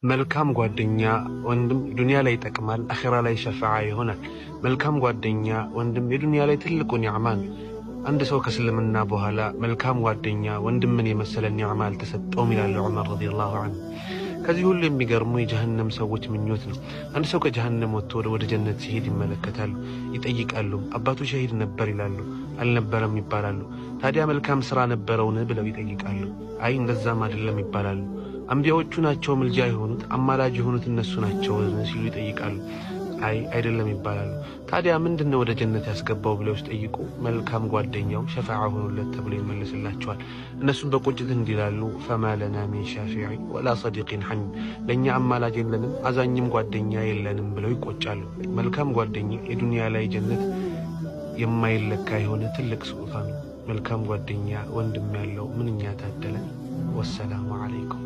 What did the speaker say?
መልካም ጓደኛ ወንድም ዱንያ ላይ ይጠቅማል፣ አኺራ ላይ ሸፋዓ ይሆናል። መልካም ጓደኛ ወንድም የዱንያ ላይ ትልቁ ኒዕማ ነው። አንድ ሰው ከእስልምና በኋላ መልካም ጓደኛ ወንድምን የመሰለ ኒዕማ አልተሰጠውም ይላል ዑመር ረዲየላሁ ዐንሁ። ከዚህ ሁሉ የሚገርሙ የጀሃነም ሰዎች ምኞት ነው። አንድ ሰው ከጀሃነም ወጥቶ ወደ ጀነት ሲሄድ ይመለከታሉ፣ ይጠይቃሉ። አባቱ ሸሂድ ነበር ይላሉ፣ አልነበረም ይባላሉ። ታዲያ መልካም ስራ ነበረውን ብለው ይጠይቃሉ። አይ እንደዛም አይደለም ይባላሉ። አንቢያዎቹ ናቸው ምልጃ የሆኑት አማላጅ የሆኑት እነሱ ናቸው ሲሉ ይጠይቃሉ። አይ አይደለም ይባላሉ። ታዲያ ምንድነው ወደ ጀነት ያስገባው ብለው ሲጠይቁ መልካም ጓደኛው ሸፋዓ ሆኖለት ተብሎ ይመለስላቸዋል። እነሱም በቁጭት እንዲላሉ ፈማ ለና ሚን ሻፊዒ ወላ ሰዲቂን ሐሚም፣ ለእኛ አማላጅ የለንም አዛኝም ጓደኛ የለንም ብለው ይቆጫሉ። መልካም ጓደኛ የዱንያ ላይ ጀነት የማይለካ የሆነ ትልቅ ስጦታ ነው። መልካም ጓደኛ ወንድም ያለው ምንኛ ታደለ። ወሰላሙ ዐለይኩም።